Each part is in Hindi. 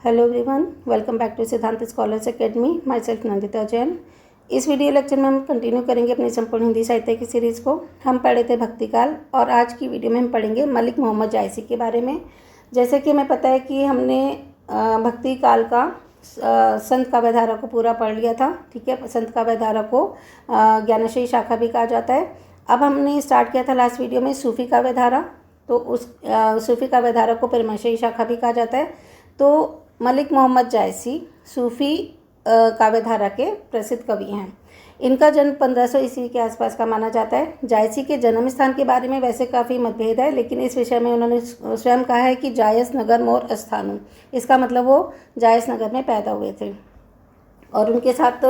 Hello everyone, welcome back to Siddhant scholars academy. Myself Nandita Jain. इस वीडियो लेक्चर में हम कंटिन्यू करेंगे अपनी संपूर्ण हिंदी साहित्य की सीरीज़ को। हम पढ़े थे भक्तिकाल और आज की वीडियो में हम पढ़ेंगे मलिक मोहम्मद जायसी के बारे में। जैसे कि हमें पता है कि हमने भक्तिकाल का संत काव्यधारा को पूरा पढ़ लिया था। ठीक है, संत काव्यधारा को ज्ञानश्री शाखा भी कहा जाता है। अब हमने स्टार्ट किया था लास्ट वीडियो में सूफी काव्यधारा, तो उस सूफी काव्यधारा को प्रेमाश्रयी शाखा भी कहा जाता है। तो मलिक मोहम्मद जायसी सूफ़ी काव्यधारा के प्रसिद्ध कवि हैं। इनका जन्म 1500 ईस्वी के आसपास का माना जाता है। जायसी के जन्म स्थान के बारे में वैसे काफ़ी मतभेद है, लेकिन इस विषय में उन्होंने स्वयं कहा है कि जायस नगर मोर स्थानु, इसका मतलब वो जायस नगर में पैदा हुए थे और उनके साथ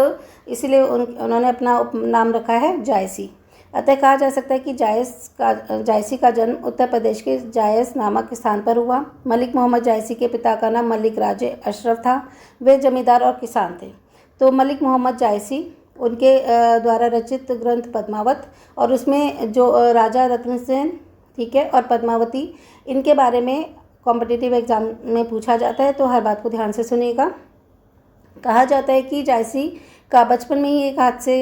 इसीलिए उन्होंने अपना नाम रखा है जायसी। अतः कहा जा सकता है कि जायसी का जन्म उत्तर प्रदेश के जायस नामक स्थान पर हुआ। मलिक मोहम्मद जायसी के पिता का नाम मलिक राजे अशरफ था। वे जमींदार और किसान थे। तो मलिक मोहम्मद जायसी उनके द्वारा रचित ग्रंथ पद्मावत और उसमें जो राजा रत्नसेन, ठीक है, और पद्मावती, इनके बारे में कॉम्पिटिटिव एग्जाम में पूछा जाता है, तो हर बात को ध्यान से सुनिएगा। कहा जाता है कि जायसी का बचपन में ही एक हादसे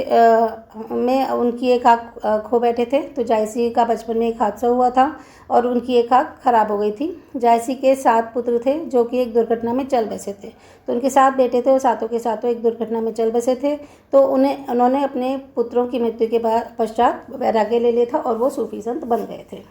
में उनकी एक आँख खो बैठे थे। तो जायसी का बचपन में एक हादसा हुआ था और उनकी एक आँख खराब हो गई थी। जायसी के 7 पुत्र थे जो कि एक दुर्घटना में चल बसे थे। तो उनके 7 बेटे थे और सातों के सातों एक दुर्घटना में चल बसे थे। तो उन्होंने अपने पुत्रों की मृत्यु के पश्चात वैराग्य ले लिया था और वो सूफी संत बन गए थे।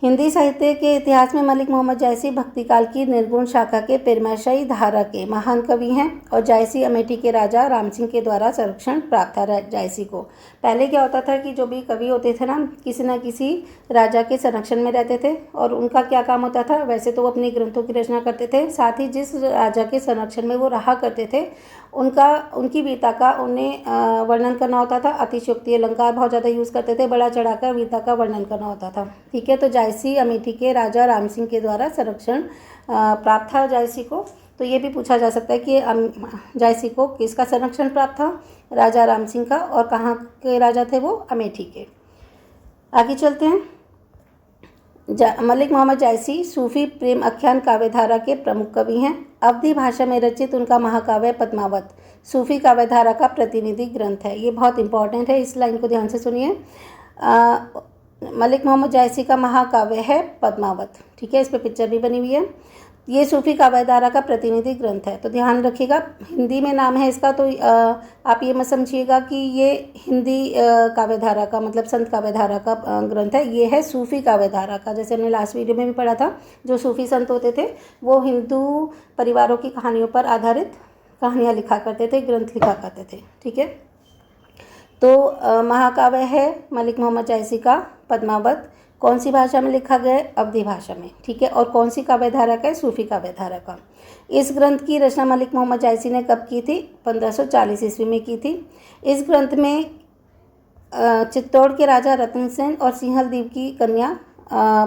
हिंदी साहित्य के इतिहास में मलिक मोहम्मद जायसी भक्तिकाल की निर्गुण शाखा के प्रेमाश्रयी धारा के महान कवि हैं और जायसी अमेठी के राजा राम सिंह के द्वारा संरक्षण प्राप्त था। जायसी को पहले क्या होता था कि जो भी कवि होते थे ना किसी राजा के संरक्षण में रहते थे और उनका क्या काम होता था, वैसे तो वो अपने ग्रंथों की रचना करते थे, साथ ही जिस राजा के संरक्षण में वो रहा करते थे उनकी वीरता का उन्हें वर्णन करना होता था। अतिशयोक्ति अलंकार बहुत ज़्यादा यूज़ करते थे, बड़ा चढ़ाकर वीरता का वर्णन करना होता था। ठीक है, तो जायसी अमेठी के राजा राम सिंह के द्वारा संरक्षण प्राप्त था जायसी को। तो ये भी पूछा जा सकता है कि जायसी को किसका संरक्षण प्राप्त था, राजा राम सिंह का, और कहाँ के राजा थे वो, अमेठी के। आगे चलते हैं। मलिक मोहम्मद जायसी सूफी प्रेम आख्यान काव्यधारा के प्रमुख कवि हैं। अवधी भाषा में रचित उनका महाकाव्य पद्मावत सूफी काव्यधारा का प्रतिनिधि ग्रंथ है। ये बहुत इंपॉर्टेंट है, इस लाइन को ध्यान से सुनिए। मलिक मोहम्मद जायसी का महाकाव्य है पद्मावत। ठीक है, इस पर पिक्चर भी बनी हुई है। ये सूफी काव्यधारा का प्रतिनिधि ग्रंथ है, तो ध्यान रखिएगा। हिंदी में नाम है इसका, तो आप ये मत समझिएगा कि ये हिंदी काव्यधारा का मतलब संत काव्यधारा का ग्रंथ है। ये है सूफी काव्यधारा का। जैसे हमने लास्ट वीडियो में भी पढ़ा था, जो सूफी संत होते थे वो हिंदू परिवारों की कहानियों पर आधारित कहानियाँ लिखा करते थे, ग्रंथ लिखा करते थे। ठीक है, तो महाकाव्य है मलिक मोहम्मद जायसी का पद्मावत। कौन सी भाषा में लिखा गया है, अवधी भाषा में। ठीक है, और कौन सी काव्यधारा का है, सूफी काव्यधारा का। इस ग्रंथ की रचना मलिक मोहम्मद जायसी ने कब की थी, 1540 ईस्वी में की थी। इस ग्रंथ में चित्तौड़ के राजा रतनसेन और सिंहल द्वीप की कन्या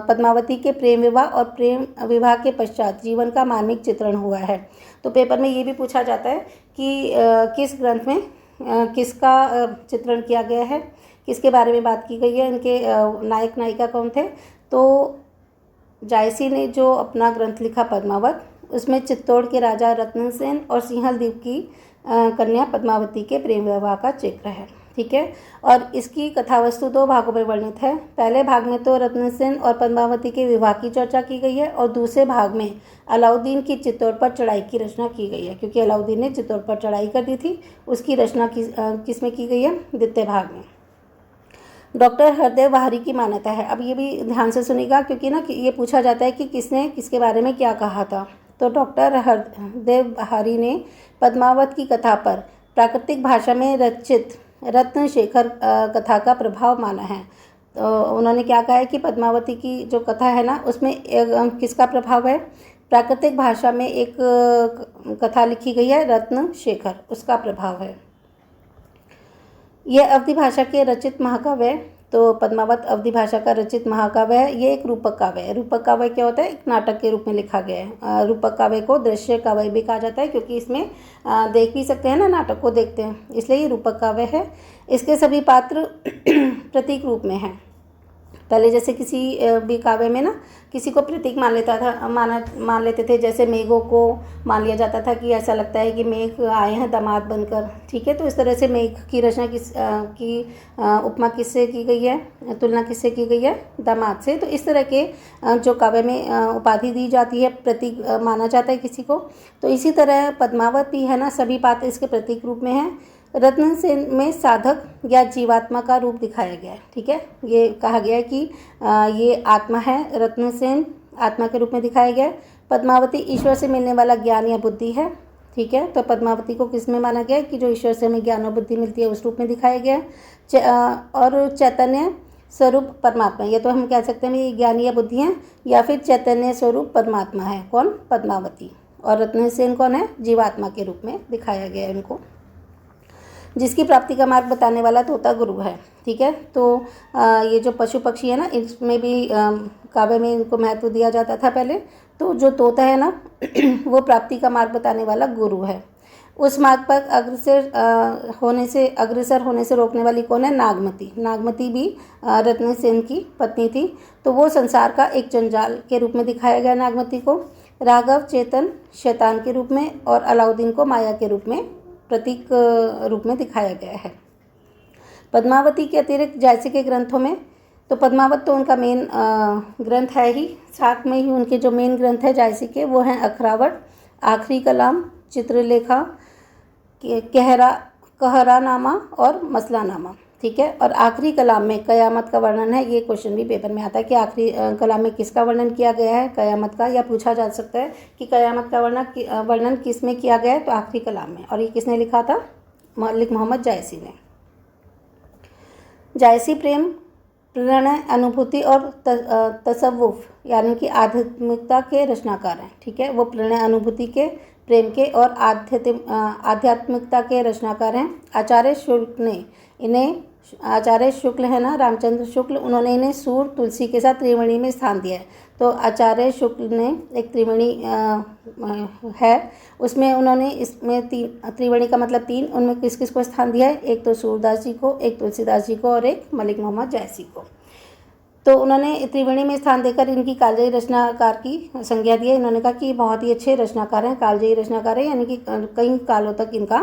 पद्मावती के प्रेम विवाह और प्रेम विवाह के पश्चात जीवन का मार्मिक चित्रण हुआ है। तो पेपर में ये भी पूछा जाता है कि किस ग्रंथ में किसका चित्रण किया गया है, किसके बारे में बात की गई है, इनके नायक नायिका कौन थे। तो जायसी ने जो अपना ग्रंथ लिखा पद्मावत, उसमें चित्तौड़ के राजा रत्नसेन और सिंहल द्वीप की कन्या पद्मावती के प्रेम विवाह का जिक्र है। ठीक है, और इसकी कथावस्तु 2 भागों में वर्णित है। पहले भाग में तो रत्नसेन और पद्मावती के विवाह की चर्चा की गई है और दूसरे भाग में अलाउद्दीन की चित्तौड़ पर चढ़ाई की रचना की गई है, क्योंकि अलाउद्दीन ने चित्तौड़ पर चढ़ाई कर दी थी। उसकी रचना किस में की गई है, द्वितीय भाग में। डॉक्टर हरदेव बहारी की मान्यता है। अब ये भी ध्यान से सुनिएगा, क्योंकि ना ये पूछा जाता है कि किसने किसके बारे में क्या कहा था। तो डॉक्टर हरदेव बहारी ने पद्मावत की कथा पर प्राकृतिक भाषा में रचित रत्नशेखर कथा का प्रभाव माना है। तो उन्होंने क्या कहा है कि पद्मावती की जो कथा है ना, उसमें किसका प्रभाव है, प्राकृतिक भाषा में एक कथा लिखी गई है रत्नशेखर, उसका प्रभाव है। यह अवधी भाषा के रचित महाकाव्य है। तो पद्मावत अवधी भाषा का रचित महाकाव्य है। ये एक रूपक काव्य है। रूपक काव्य क्या होता है, एक नाटक के रूप में लिखा गया है। रूपक काव्य को दृश्य काव्य भी कहा जाता है, क्योंकि इसमें देख भी सकते हैं ना, नाटक को देखते हैं, इसलिए ये रूपक काव्य है। इसके सभी पात्र प्रतीक रूप में हैं। पहले जैसे किसी भी काव्य में ना किसी को प्रतीक मान लेते थे, जैसे मेघों को मान लिया जाता था कि ऐसा लगता है कि मेघ आए हैं दामाद बनकर, ठीक है। तो इस तरह से मेघ की रचना की उपमा किससे की गई है, तुलना किससे की गई है, दामाद से। तो इस तरह के जो काव्य में उपाधि दी जाती है, प्रतीक माना जाता है किसी को। तो इसी तरह पद्मावत भी है ना, सभी पात्र इसके प्रतीक रूप में है। रत्नसेन में साधक या जीवात्मा का रूप दिखाया गया है, ठीक है। ये कहा गया है कि ये आत्मा है, रत्नसेन आत्मा के रूप में दिखाया गया है। पद्मावती ईश्वर से मिलने वाला ज्ञान या बुद्धि है, ठीक है। तो पद्मावती को किस में माना गया है कि जो ईश्वर से हमें ज्ञान और बुद्धि मिलती है उस रूप में दिखाया गया है। और चैतन्य स्वरूप परमात्मा, ये तो हम कह सकते हैं ये ज्ञान या बुद्धि है, या फिर चैतन्य स्वरूप परमात्मा है कौन, पद्मावती। और रत्नसेन कौन है, जीवात्मा के रूप में दिखाया गया है इनको। जिसकी प्राप्ति का मार्ग बताने वाला तोता गुरु है, ठीक है। तो ये जो पशु पक्षी है ना, इसमें भी काव्य में इनको महत्व दिया जाता था पहले। तो जो तोता है ना वो प्राप्ति का मार्ग बताने वाला गुरु है। उस मार्ग पर अग्रसर होने से रोकने वाली कौन है, नागमती। नागमती भी रत्नसेन की पत्नी थी। तो वो संसार का एक जंजाल के रूप में दिखाया गया नागमती को। राघव चेतन शैतान के रूप में, और अलाउद्दीन को माया के रूप में, प्रतीक रूप में दिखाया गया है। पद्मावती के अतिरिक्त जायसी के ग्रंथों में, तो पद्मावत तो उनका मेन ग्रंथ है ही, साथ में ही उनके जो मेन ग्रंथ है जायसी के वो हैं अखरावट, आखिरी कलाम, चित्रलेखा, कहरानामा और मसलानामा, ठीक है। और आखिरी कलाम में कयामत का वर्णन है। ये क्वेश्चन भी पेपर में आता है कि आखिरी कलाम में किसका वर्णन किया गया है, कयामत का, या पूछा जा सकता है कि कयामत का वर्णन किस में किया गया है, तो आखिरी कलाम में। और ये किसने लिखा था, मलिक मोहम्मद जायसी ने। जायसी प्रेम, प्रणय, अनुभूति और तसव्वुफ यानी कि आध्यात्मिकता के रचनाकार हैं, ठीक है। वो प्रणय, अनुभूति के, प्रेम के और आध्यात्मिकता के रचनाकार हैं। आचार्य शुक्ल है ना, रामचंद्र शुक्ल, उन्होंने इन्हें सूर तुलसी के साथ त्रिवेणी में स्थान दिया है। तो आचार्य शुक्ल ने एक त्रिवेणी है, उसमें उन्होंने इसमें त्रिवेणी का मतलब 3, उनमें किस किस को स्थान दिया है, एक तो सूरदास जी को, एक तुलसीदास जी को और एक मलिक मोहम्मद जायसी को। तो उन्होंने त्रिवेणी में स्थान देकर इनकी कालजयी रचनाकार की संज्ञा दी है। इन्होंने कहा कि बहुत ही अच्छे रचनाकार हैं, कालजयी रचनाकार हैं, यानी कि कई कालों तक इनका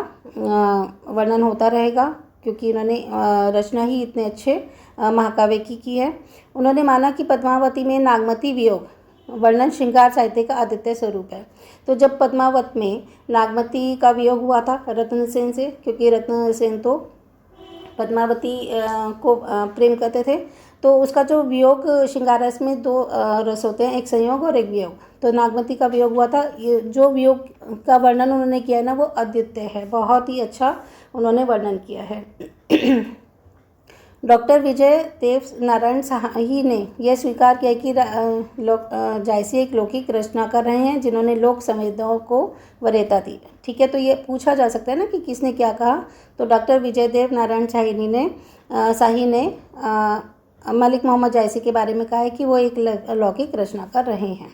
वर्णन होता रहेगा, क्योंकि इन्होंने रचना ही इतने अच्छे महाकाव्य की है। उन्होंने माना कि पद्मावती में नागमती वियोग वर्णन श्रृंगार साहित्य का अद्वितीय स्वरूप है। तो जब पद्मावत में नागमती का वियोग हुआ था रत्नसेन से, क्योंकि रत्नसेन तो पद्मावती को प्रेम करते थे, तो उसका जो वियोग श्रृंगार रस में 2 रस होते हैं, एक संयोग और एक वियोग। तो नागमती का वियोग हुआ था। ये जो वियोग का वर्णन उन्होंने किया है ना, वो अद्वितीय है, बहुत ही अच्छा उन्होंने वर्णन किया है। डॉक्टर विजय देव नारायण शाही ने यह स्वीकार किया कि जायसी एक लौकिक रचनाकार रहे हैं जिन्होंने लोक संवेदनाओं को वरीयता दी, ठीक है। तो ये पूछा जा सकता है ना कि किसने क्या कहा, तो डॉक्टर विजय देव नारायण शाही ने मलिक मोहम्मद जायसी के बारे में कहा है कि वो एक लौकिक रचनाकार रहे हैं।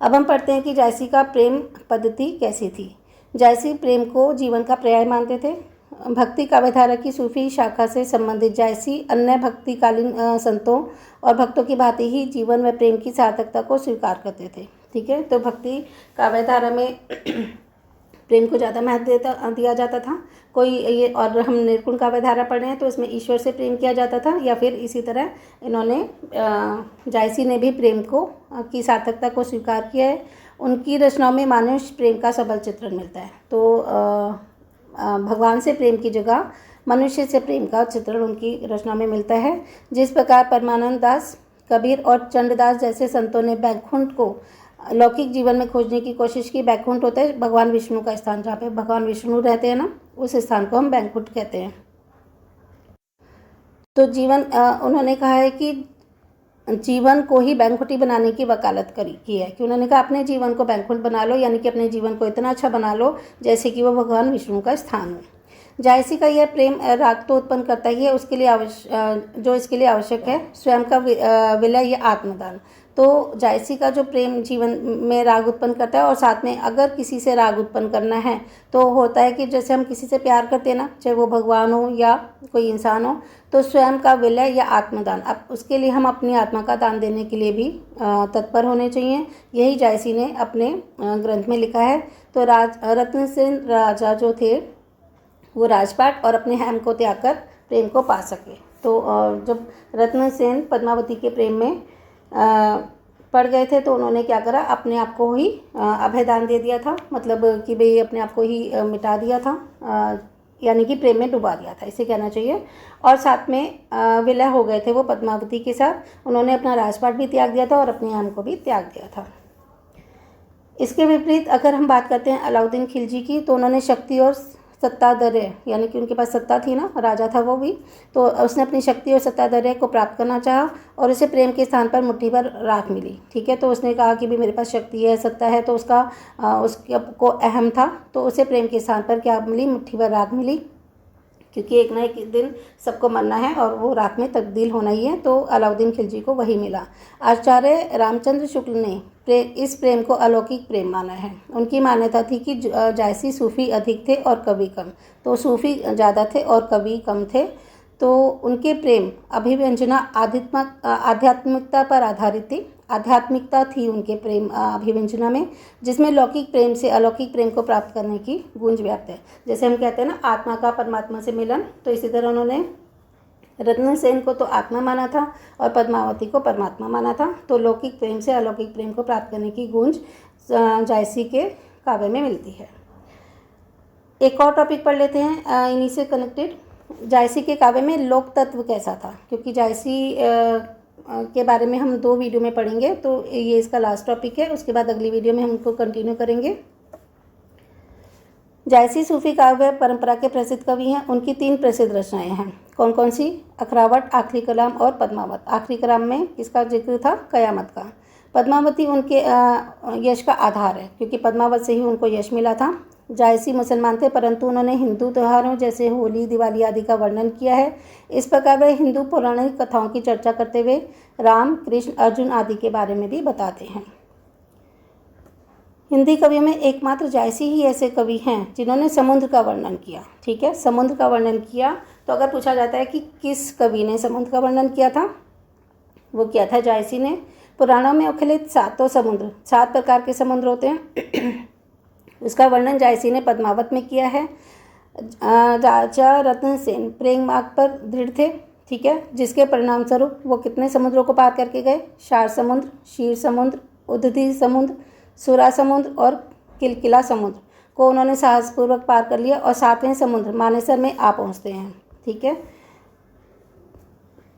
अब हम पढ़ते हैं कि जायसी का प्रेम पद्धति कैसी थी। जायसी प्रेम को जीवन का पर्याय मानते थे। भक्ति काव्यधारा की सूफी शाखा से संबंधित जायसी अन्य भक्तिकालीन संतों और भक्तों की भांति ही जीवन व प्रेम की सार्थकता को स्वीकार करते थे, ठीक है। तो भक्ति काव्यधारा में प्रेम को ज़्यादा महत्व दिया जाता था। कोई ये, और हम निर्गुण काव्यधारा पढ़ रहे हैं तो इसमें ईश्वर से प्रेम किया जाता था, या फिर इसी तरह इन्होंने जायसी ने भी प्रेम को की सार्थकता को स्वीकार किया है। उनकी रचनाओं में मनुष्य प्रेम का सबल चित्रण मिलता है। तो भगवान से प्रेम की जगह मनुष्य से प्रेम का चित्रण उनकी रचना में मिलता है। जिस प्रकार परमानंद दास, कबीर और चंडदास जैसे संतों ने बैकुंठ को लौकिक जीवन में खोजने की कोशिश की। बैकुंठ होता है भगवान विष्णु का स्थान, जहाँ पे भगवान विष्णु रहते हैं ना, उस स्थान को हम बैकुंठ कहते हैं। तो उन्होंने कहा है कि जीवन को ही बैंकुटी बनाने की वकालत की है, कि उन्होंने कहा अपने जीवन को बैंकुट बना लो, यानी कि अपने जीवन को इतना अच्छा बना लो जैसे कि वो भगवान विष्णु का स्थान हो। जायसी का यह प्रेम राग तो उत्पन्न करता ही है, उसके लिए इसके लिए आवश्यक है स्वयं का विलय या आत्मदान। तो जायसी का जो प्रेम जीवन में राग उत्पन्न करता है, और साथ में अगर किसी से राग उत्पन्न करना है तो होता है कि जैसे हम किसी से प्यार करते हैं ना, चाहे वो भगवान हो या कोई इंसान हो, तो स्वयं का विलय या आत्मदान, अब उसके लिए हम अपनी आत्मा का दान देने के लिए भी तत्पर होने चाहिए। यही जायसी ने अपने ग्रंथ में लिखा है। तो रत्नसेन राजा जो थे वो राजपाट और अपने हेम को त्याग कर प्रेम को पा सके। तो जब रत्नसेन पद्मावती के प्रेम में पड़ गए थे तो उन्होंने क्या करा, अपने आप को ही अभयदान दे दिया था, मतलब कि भाई अपने आप को ही मिटा दिया था, यानी कि प्रेम में डुबा दिया था, इसे कहना चाहिए। और साथ में विलय हो गए थे वो पद्मावती के साथ। उन्होंने अपना राजपाट भी त्याग दिया था और अपने हेम को भी त्याग दिया था। इसके विपरीत अगर हम बात करते हैं अलाउद्दीन खिलजी की, तो उन्होंने शक्ति और सत्तादर्य, यानी कि उनके पास सत्ता थी ना, राजा था वो भी, तो उसने अपनी शक्ति और सत्तादर्य को प्राप्त करना चाहा और उसे प्रेम के स्थान पर मुट्ठी भर राख मिली। ठीक है, तो उसने कहा कि भी मेरे पास शक्ति है, सत्ता है, तो उसके को अहम था, तो उसे प्रेम के स्थान पर क्या मिली, मुट्ठी भर राख मिली, क्योंकि एक ना एक दिन सबको मरना है और वो राख में तब्दील होना ही है। तो अलाउद्दीन खिलजी को वही मिला। आचार्य रामचंद्र शुक्ल ने इस प्रेम को अलौकिक प्रेम माना है। उनकी मान्यता थी कि जायसी सूफी अधिक थे और कवि कम, तो सूफी ज़्यादा थे और कवि कम थे। तो उनके प्रेम अभिव्यंजना आध्यात्मिकता पर आधारित थी। आध्यात्मिकता थी उनके प्रेम अभिव्यंजना में, जिसमें लौकिक प्रेम से अलौकिक प्रेम को प्राप्त करने की गूंज व्याप्त है। जैसे हम कहते हैं ना आत्मा का परमात्मा से मिलन, तो इसी तरह उन्होंने रत्नसेन को तो आत्मा माना था और पद्मावती को परमात्मा माना था। तो लौकिक प्रेम से अलौकिक प्रेम को प्राप्त करने की गूंज जायसी के काव्य में मिलती है। एक और टॉपिक पढ़ लेते हैं इन्हीं से कनेक्टेड। जायसी के काव्य में लोक तत्व कैसा था, क्योंकि जायसी के बारे में हम 2 वीडियो में पढ़ेंगे, तो ये इसका लास्ट टॉपिक है। उसके बाद अगली वीडियो में हम इनको कंटिन्यू करेंगे। जायसी सूफी काव्य परंपरा के प्रसिद्ध कवि हैं। उनकी 3 प्रसिद्ध रचनाएं हैं। कौन कौन सी? अखरावट, आखिरी कलाम और पद्मावत। आखिरी कलाम में किसका जिक्र था? कयामत का। पद्मावती उनके यश का आधार है, क्योंकि पद्मावत से ही उनको यश मिला था। जायसी मुसलमान थे, परंतु उन्होंने हिंदू त्योहारों जैसे होली, दिवाली आदि का वर्णन किया है। इस प्रकार वे हिंदू पौराणिक कथाओं की चर्चा करते हुए राम, कृष्ण, अर्जुन आदि के बारे में भी बताते हैं। हिंदी कवियों में एकमात्र जायसी ही ऐसे कवि हैं जिन्होंने समुद्र का वर्णन किया। ठीक है, समुद्र का वर्णन किया। तो अगर पूछा जाता है कि किस कवि ने समुद्र का वर्णन किया था, वो किया था जायसी ने। पुराणों में उल्लेखित 7 समुद्र, 7 प्रकार के समुद्र होते हैं, उसका वर्णन जायसी ने पद्मावत में किया है। राजा रत्नसेन प्रेम मार्ग पर दृढ़ थे। ठीक है, जिसके परिणाम स्वरूप वो कितने समुद्रों को पार करके गए? 4 समुद्र, क्षीर समुद्र, उदधि समुद्र, सुरा समुद्र और किलकिला समुद्र को उन्होंने साहसपूर्वक पार कर लिया और 7वें समुद्र मानेसर में आ पहुँचते हैं। ठीक है,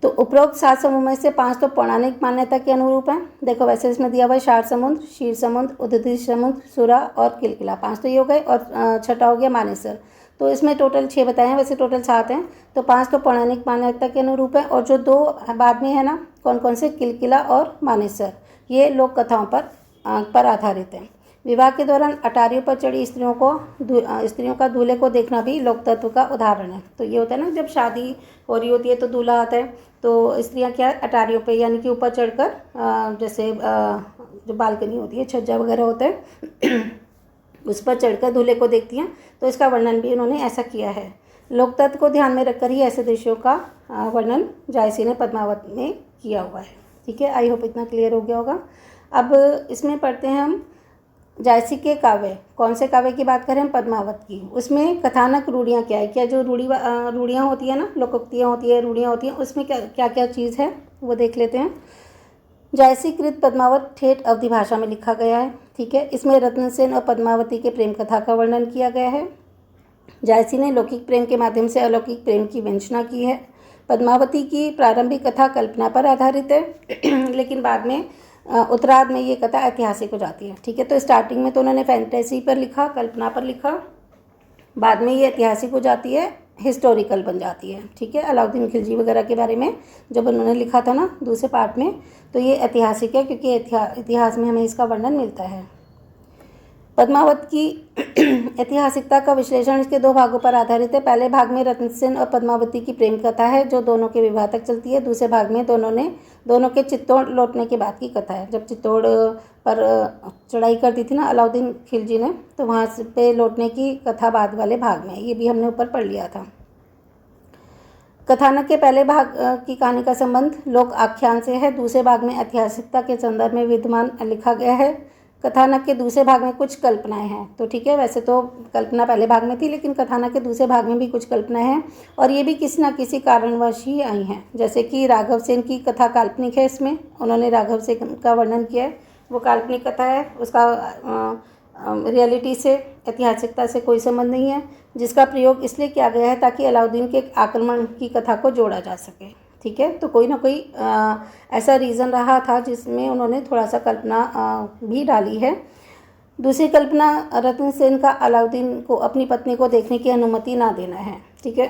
तो उपरोक्त 7 समुद्र में से 5 तो पौराणिक मान्यता के अनुरूप हैं। देखो वैसे इसमें दिया हुआ है 4 समुद्र, क्षीर समुद्र, उदधि समुद्र, सुरा और किलकिला, 5 तो ये हो गए, और छठा हो गया मानेसर। तो इसमें टोटल 6 बताए हैं, वैसे टोटल 7 हैं। तो 5 तो पौराणिक मान्यता के अनुरूप है, और जो 2 बाद में है ना, कौन कौन से? किलकिला और मानेसर, ये लोक कथाओं पर आधारित है। विवाह के दौरान अटारियों पर चढ़ी स्त्रियों का दूल्हे को देखना भी लोक तत्व का उदाहरण है। तो ये होता है ना, जब शादी हो रही होती है तो दूल्हा आता है, तो स्त्रियां क्या अटारियों पे यानी कि ऊपर चढ़कर जैसे जो बालकनी होती है, छज्जा वगैरह होता है उस पर चढ़कर दूल्हे को देखती हैं। तो इसका वर्णन भी उन्होंने ऐसा किया है। लोक तत्व को ध्यान में रखकर ही ऐसे दृश्यों का वर्णन जायसी ने पद्मावत में किया हुआ है। ठीक है, आई होप इतना क्लियर हो गया होगा। अब इसमें पढ़ते हैं हम जायसी के काव्य। कौन से काव्य की बात करें? पद्मावत की। उसमें कथानक रूढ़ियाँ क्या है, क्या जो रूढ़ियाँ होती है ना, लोकोक्तियाँ होती है, रूढ़ियाँ होती हैं, उसमें क्या क्या चीज़ है वो देख लेते हैं। जायसी कृत पद्मावत ठेठ अवधी भाषा में लिखा गया है। ठीक है, इसमें रत्नसेन और पद्मावती के प्रेम कथा का वर्णन किया गया है। जायसी ने लौकिक प्रेम के माध्यम से अलौकिक प्रेम की वंचना की है। पद्मावती की प्रारंभिक कथा कल्पना पर आधारित है लेकिन बाद में उत्तरार्ध में ये कथा ऐतिहासिक हो जाती है। ठीक है, तो स्टार्टिंग में तो उन्होंने फैंटेसी पर लिखा, कल्पना पर लिखा, बाद में ये ऐतिहासिक हो जाती है, हिस्टोरिकल बन जाती है। ठीक है, अलाउद्दीन खिलजी वगैरह के बारे में जब उन्होंने लिखा था ना दूसरे पार्ट में, तो ये ऐतिहासिक है, क्योंकि इतिहास में हमें इसका वर्णन मिलता है। पद्मावत की ऐतिहासिकता का विश्लेषण इसके दो भागों पर आधारित है। पहले भाग में रत्नसेन और पद्मावती की प्रेम कथा है जो दोनों के विवाह तक चलती है। दूसरे भाग में दोनों के चित्तौड़ लौटने के बाद की कथा है। जब चित्तौड़ पर चढ़ाई कर दी थी ना अलाउद्दीन खिलजी ने, तो वहाँ पे लौटने की कथा बाद वाले भाग में, ये भी हमने ऊपर पढ़ लिया था। कथानक के पहले भाग की कहानी का संबंध लोक आख्यान से है। दूसरे भाग में ऐतिहासिकता के संदर्भ में विद्यमान लिखा गया है। कथानक के दूसरे भाग में कुछ कल्पनाएं हैं। तो ठीक है, वैसे तो कल्पना पहले भाग में थी, लेकिन कथानक के दूसरे भाग में भी कुछ कल्पनाएं हैं और ये भी किसी न किसी कारणवश ही आई हैं। जैसे कि राघव सेन की कथा काल्पनिक है, इसमें उन्होंने राघव सेन का वर्णन किया है, वो काल्पनिक कथा है, उसका रियलिटी से, ऐतिहासिकता से कोई संबंध नहीं है, जिसका प्रयोग इसलिए किया गया है ताकि अलाउद्दीन के आक्रमण की कथा को जोड़ा जा सके। ठीक है, तो कोई ना कोई ऐसा रीज़न रहा था जिसमें उन्होंने थोड़ा सा कल्पना भी डाली है। दूसरी कल्पना रत्नसेन का अलाउद्दीन को अपनी पत्नी को देखने की अनुमति ना देना है। ठीक है,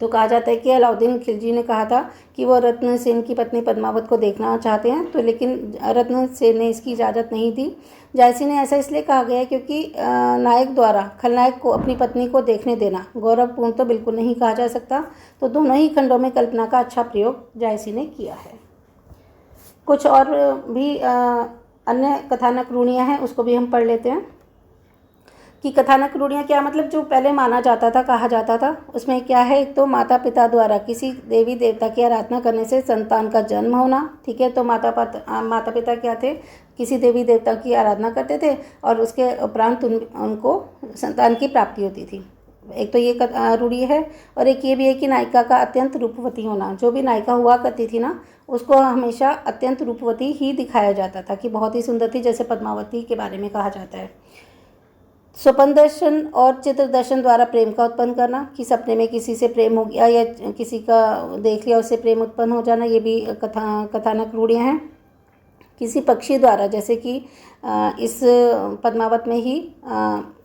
तो कहा जाता है कि अलाउद्दीन खिलजी ने कहा था कि वो रत्नसेन की पत्नी पद्मावत को देखना चाहते हैं, तो लेकिन रत्नसेन ने इसकी इजाज़त नहीं दी। जायसी ने ऐसा इसलिए कहा गया है क्योंकि नायक द्वारा खलनायक को अपनी पत्नी को देखने देना गौरवपूर्ण तो बिल्कुल नहीं कहा जा सकता। तो दोनों ही खंडों में कल्पना का अच्छा प्रयोग जायसी ने किया है। कुछ और भी अन्य कथानक रूढ़ियाँ हैं, उसको भी हम पढ़ लेते हैं कि कथानक रूढ़ियाँ क्या, मतलब जो पहले माना जाता था, कहा जाता था, उसमें क्या है। एक तो माता पिता द्वारा किसी देवी देवता की आराधना करने से संतान का जन्म होना। ठीक है, तो माता पिता क्या थे, किसी देवी देवता की आराधना करते थे और उसके उपरांत उनको संतान की प्राप्ति होती थी। एक तो ये रूढ़ी है, और एक ये भी है कि नायिका का अत्यंत रूपवती होना। जो भी नायिका हुआ करती थी ना, उसको हमेशा अत्यंत रूपवती ही दिखाया जाता था कि बहुत ही सुंदर थी, जैसे पद्मावती के बारे में कहा जाता है। स्वप्न दर्शन और चित्र दर्शन द्वारा प्रेम का उत्पन्न करना, कि सपने में किसी से प्रेम हो गया या किसी का देख लिया उससे प्रेम उत्पन्न हो जाना, ये भी कथानक रूढ़ियाँ हैं। किसी पक्षी द्वारा, जैसे कि इस पद्मावत में ही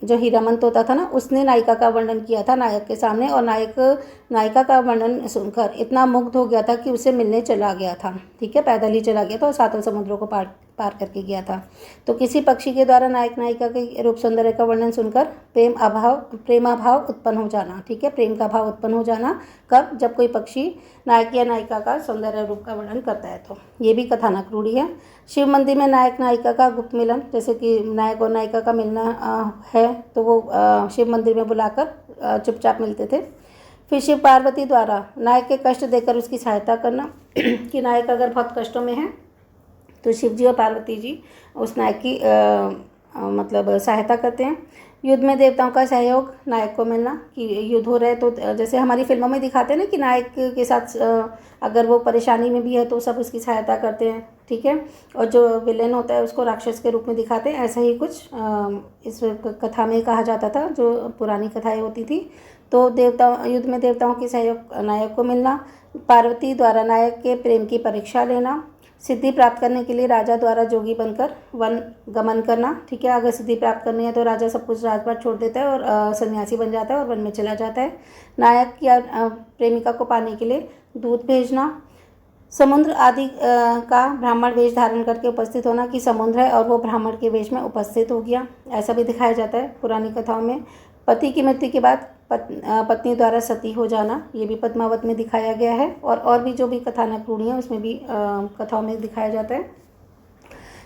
जो हीरामंत होता था ना, उसने नायिका का वर्णन किया था नायक के सामने, और नायिका का वर्णन सुनकर इतना मुग्ध हो गया था कि उसे मिलने चला गया था। ठीक है, पैदल ही चला गया था और सातों समुद्रों को पार करके गया था। तो किसी पक्षी के द्वारा नायक नायिका के रूप सौंदर्य का वर्णन सुनकर प्रेमाभाव उत्पन्न हो जाना। ठीक है, प्रेम का भाव उत्पन्न हो जाना कब, जब कोई पक्षी नायक या नायिका का सौंदर्य रूप का वर्णन करता है, तो ये भी कथानक रूढ़ी है। शिव मंदिर में नायक नायिका का गुप्त मिलन, जैसे कि नायक और नायिका का मिलना है, तो वो शिव मंदिर में बुलाकर चुपचाप मिलते थे। फिर शिव पार्वती द्वारा नायक के कष्ट देकर उसकी सहायता करना, कि नायक अगर बहुत कष्टों में है तो शिव जी और पार्वती जी उस नायक की मतलब सहायता करते हैं। युद्ध में देवताओं का सहयोग नायक को मिलना, कि युद्ध हो रहे तो जैसे हमारी फिल्मों में दिखाते हैं ना कि नायक के साथ अगर वो परेशानी में भी है तो सब उसकी सहायता करते हैं। ठीक है, और जो विलेन होता है उसको राक्षस के रूप में दिखाते हैं। ऐसा ही कुछ इस कथा में कहा जाता था, जो पुरानी कथाएं होती थी। तो युद्ध में देवताओं के सहयोग नायक को मिलना, पार्वती द्वारा नायक के प्रेम की परीक्षा लेना, सिद्धि प्राप्त करने के लिए राजा द्वारा जोगी बनकर वन गमन करना। ठीक है, अगर सिद्धि प्राप्त करनी है तो राजा सब कुछ राजपाट छोड़ देता है और सन्यासी बन जाता है और वन में चला जाता है। नायक या प्रेमिका को पाने के लिए दूध भेजना, समुद्र आदि का ब्राह्मण वेश धारण करके उपस्थित होना, कि समुद्र है और वो ब्राह्मण के वेश में उपस्थित हो गया, ऐसा भी दिखाया जाता है पुरानी कथाओं में। पति की मृत्यु के बाद पत्नी द्वारा सती हो जाना, ये भी पद्मावत में दिखाया गया है। और भी जो भी कथानक रूढ़ी है उसमें भी कथाओं में दिखाया जाता है।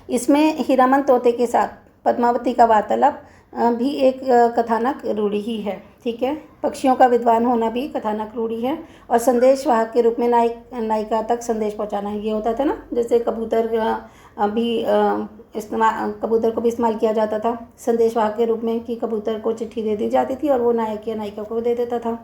इसमें हीरामन तोते के साथ पद्मावती का वार्तालाप भी एक कथानक रूढ़ी ही है। ठीक है, पक्षियों का विद्वान होना भी कथानक रूढ़ी है। और संदेश वाहक के रूप में नायिका तक संदेश पहुंचाना, ये होता था ना, जैसे कबूतर कबूतर को भी इस्तेमाल किया जाता था संदेश वाहक के रूप में, कि कबूतर को चिट्ठी दे दी जाती थी और वो नायक या नायिका को दे देता था।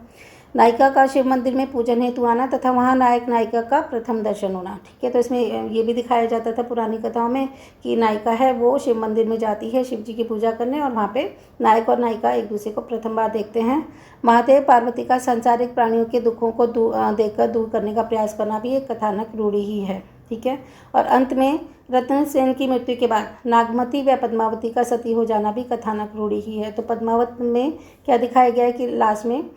नायिका का शिव मंदिर में पूजन हेतु आना तथा वहाँ नायक नायिका का प्रथम दर्शन होना। ठीक है, तो इसमें ये भी दिखाया जाता था पुरानी कथाओं में कि नायिका है वो शिव मंदिर में जाती है शिव जी की पूजा करने, और वहाँ पे नायक और नायिका एक दूसरे को प्रथम बार देखते हैं। महादेव पार्वती का सांसारिक प्राणियों के दुखों को देखकर दूर करने का प्रयास करना भी एक कथानक रूढ़ी ही है। ठीक है, और अंत में रत्नसेन की मृत्यु के बाद नागमती व पद्मावती का सती हो जाना भी कथानक रूढ़ी ही है। तो पद्मावत में क्या दिखाया गया है कि लास्ट में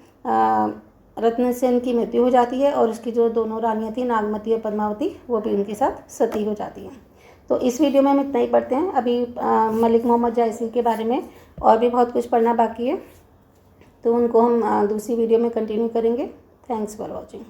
रत्नसेन की मृत्यु हो जाती है और उसकी जो दोनों रानियाँ थी नागमती और पद्मावती, वो भी उनके साथ सती हो जाती हैं। तो इस वीडियो में हम इतना ही पढ़ते हैं। अभी मलिक मोहम्मद जायसी के बारे में और भी बहुत कुछ पढ़ना बाकी है, तो उनको हम दूसरी वीडियो में कंटिन्यू करेंगे। Thanks for watching.